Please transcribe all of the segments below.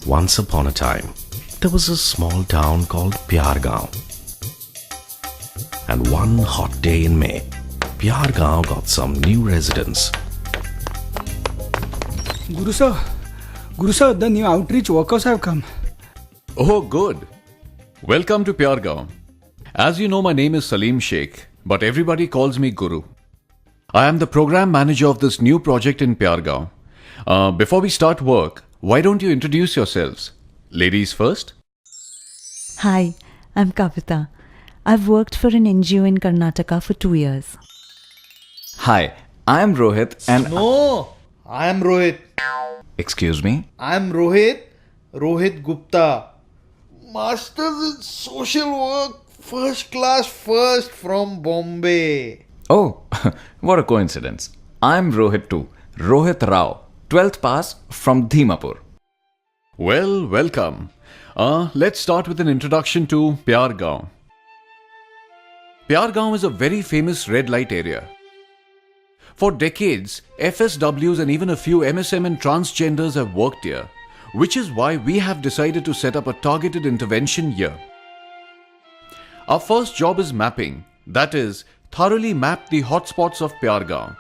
Once upon a time, there was a small town called Pyargaon. And one hot day in May, Pyargaon got some new residents. Guru sir, the new outreach workers have come. Oh, good. Welcome to Pyargaon. As you know, my name is Salim Sheikh, but everybody calls me Guru. I am the program manager of this new project in Pyargaon. Before we start work, why don't you introduce yourselves? Ladies first. Hi, I'm Kavita. I've worked for an NGO in Karnataka for 2 years. Hi, I am Rohit and... No, I am Rohit. Excuse me? I am Rohit Gupta. Masters in Social Work, first class first from Bombay. Oh, what a coincidence. I am Rohit too. Rohit Rao, 12th pass from Dhimapur. Well, welcome. Let's start with an introduction to Pyargaon. Pyargaon is a very famous red light area. For decades, FSWs and even a few MSM and transgenders have worked here, which is why we have decided to set up a targeted intervention here. Our first job is mapping, that is, thoroughly map the hotspots of Pyargaon.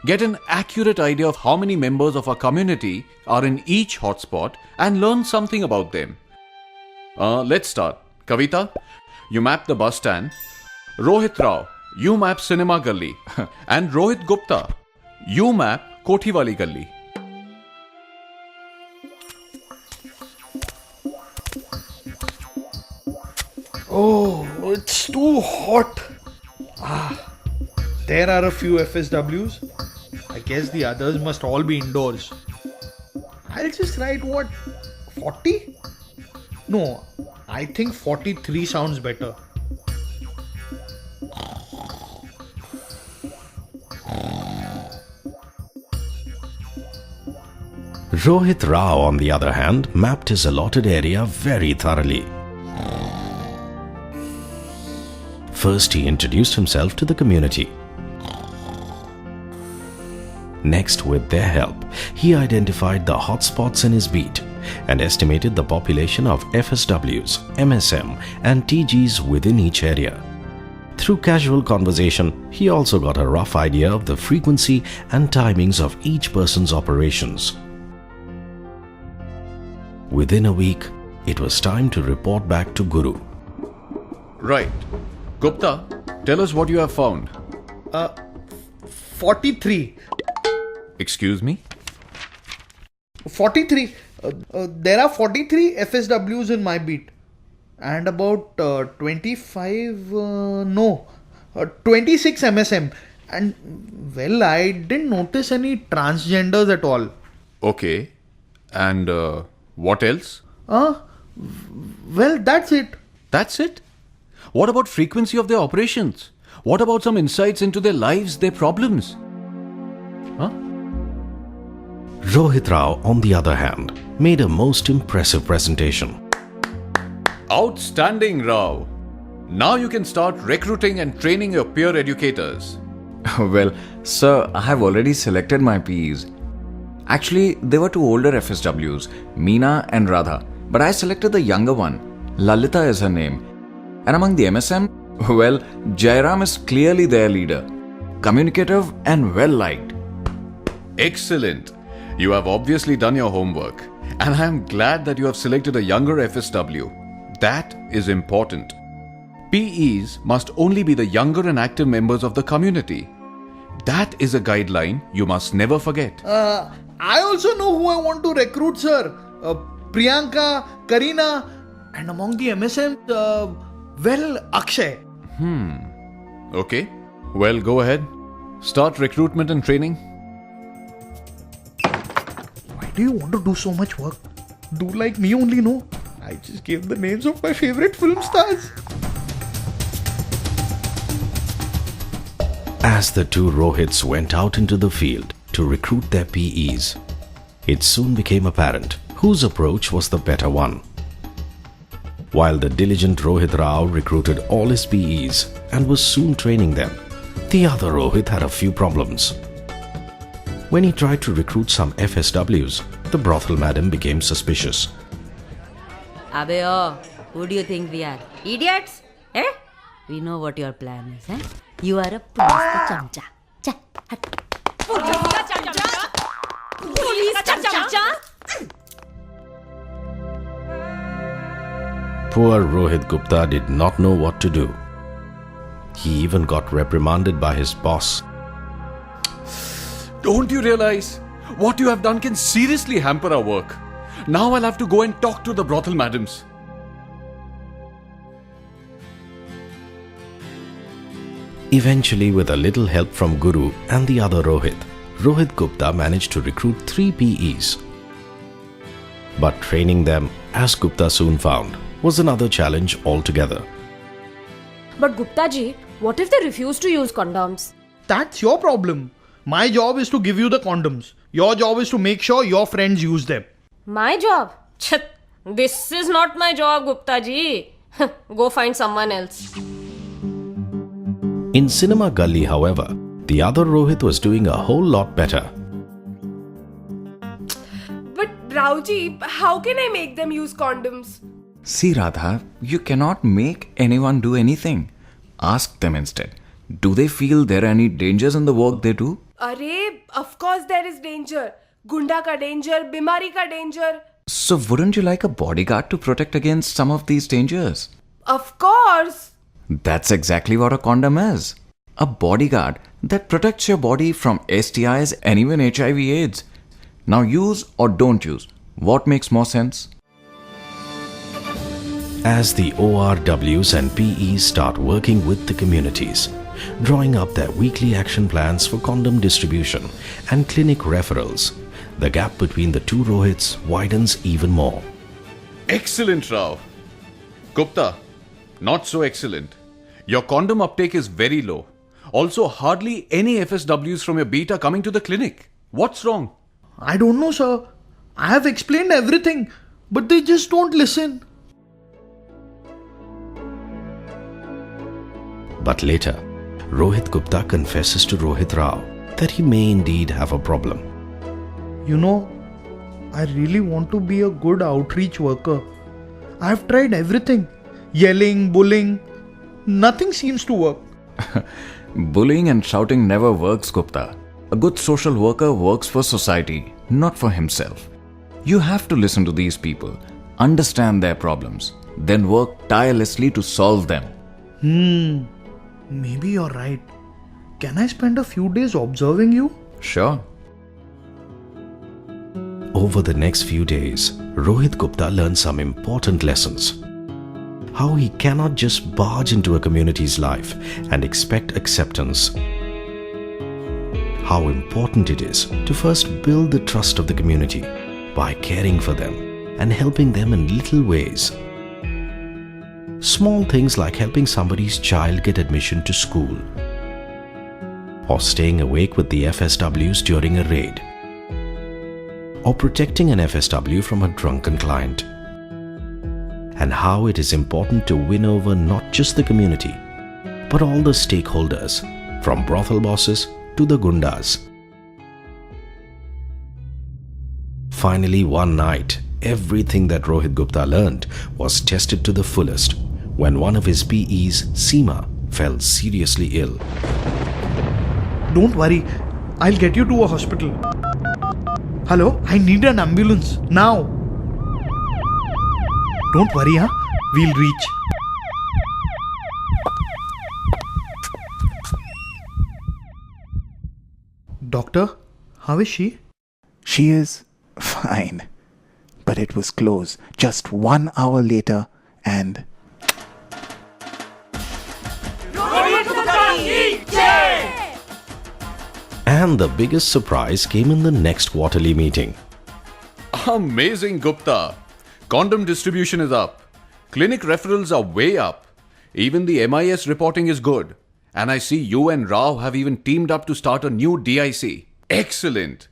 Get an accurate idea of how many members of our community are in each hotspot and learn something about them. Let's start. Kavita, you map the bus stand. Rohit Rao, you map Cinema Gully. And Rohit Gupta, you map Kothiwali Gully. Oh, it's too hot. There are a few FSWs. I guess the others must all be indoors. I'll just write 40? No, I think 43 sounds better. Rohit Rao, on the other hand, mapped his allotted area very thoroughly. First, he introduced himself to the community. Next, with their help, he identified the hotspots in his beat and estimated the population of FSWs, MSM and TGs within each area. Through casual conversation, he also got a rough idea of the frequency and timings of each person's operations. Within a week, it was time to report back to Guru. Right. Gupta, tell us what you have found. 43. Excuse me? 43. There are 43 FSWs in my beat. And about 26 MSM. And, well, I didn't notice any transgenders at all. Okay. And what else? Well, that's it. That's it? What about frequency of their operations? What about some insights into their lives, their problems? Huh? Rohit Rao, on the other hand, made a most impressive presentation. Outstanding, Rao. Now you can start recruiting and training your peer educators. Well, sir, I have already selected my PEs. Actually, they were two older FSWs, Meena and Radha. But I selected the younger one. Lalita is her name. And among the MSM, well, Jairam is clearly their leader. Communicative and well-liked. Excellent. You have obviously done your homework. And I am glad that you have selected a younger FSW. That is important. PEs must only be the younger and active members of the community. That is a guideline you must never forget. I also know who I want to recruit, sir. Priyanka, Karina, and among the MSM, Akshay. Okay. Well, go ahead. Start recruitment and training. Why do you want to do so much work? Do like me only, no? I just gave the names of my favorite film stars. As the two Rohits went out into the field to recruit their PEs, it soon became apparent whose approach was the better one. While the diligent Rohit Rao recruited all his PEs and was soon training them, the other Rohit had a few problems. When he tried to recruit some FSWs, the brothel madam became suspicious. Abey, who do you think we are? Idiots? Eh? We know what your plan is, eh? You are a police ka chamcha. Cha, hat. Police ka chamcha? Police ka chamcha? Poor Rohit Gupta did not know what to do. He even got reprimanded by his boss. Don't you realize? What you have done can seriously hamper our work. Now I'll have to go and talk to the brothel madams. Eventually, with a little help from Guru and the other Rohit Gupta managed to recruit 3 PEs. But training them, as Gupta soon found, was another challenge altogether. But Gupta ji, what if they refuse to use condoms? That's your problem. My job is to give you the condoms. Your job is to make sure your friends use them. My job? This is not my job, Gupta ji. Go find someone else. In Cinema Gully, however, the other Rohit was doing a whole lot better. But Rauji, how can I make them use condoms? See, Radha, you cannot make anyone do anything. Ask them instead. Do they feel there are any dangers in the work they do? Arey, of course there is danger. Gunda ka danger, bimari ka danger. So wouldn't you like a bodyguard to protect against some of these dangers? Of course. That's exactly what a condom is. A bodyguard that protects your body from STIs and even HIV/AIDS. Now use or don't use. What makes more sense? As the ORWs and PEs start working with the communities, drawing up their weekly action plans for condom distribution and clinic referrals, the gap between the two Rohits widens even more. Excellent, Rao. Gupta, not so excellent. Your condom uptake is very low. Also, hardly any FSWs from your beat are coming to the clinic. What's wrong? I don't know, sir. I have explained everything, but they just don't listen. But later, Rohit Gupta confesses to Rohit Rao that he may indeed have a problem. You know, I really want to be a good outreach worker. I have tried everything. Yelling, bullying. Nothing seems to work. Bullying and shouting never works, Gupta. A good social worker works for society, not for himself. You have to listen to these people, understand their problems, then work tirelessly to solve them. Maybe you're right. Can I spend a few days observing you? Sure. Over the next few days, Rohit Gupta learned some important lessons. How he cannot just barge into a community's life and expect acceptance. How important it is to first build the trust of the community by caring for them and helping them in little ways. Small things like helping somebody's child get admission to school, or staying awake with the FSWs during a raid, or protecting an FSW from a drunken client. And how it is important to win over not just the community, but all the stakeholders, from brothel bosses to the gundas. Finally, one night, everything that Rohit Gupta learned was tested to the fullest when one of his PEs, Seema, fell seriously ill. Don't worry, I'll get you to a hospital. Hello, I need an ambulance now. Don't worry, we'll reach. Doctor, how is she? She is fine. But it was close. Just 1 hour later and... And the biggest surprise came in the next quarterly meeting. Amazing, Gupta. Condom distribution is up. Clinic referrals are way up. Even the MIS reporting is good. And I see you and Rao have even teamed up to start a new DIC. Excellent.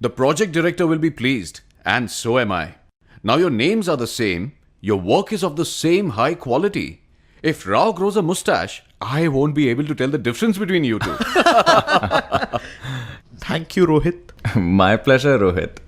The project director will be pleased. And so am I. Now your names are the same. Your work is of the same high quality. If Rao grows a mustache, I won't be able to tell the difference between you two. Thank you, Rohit. My pleasure, Rohit.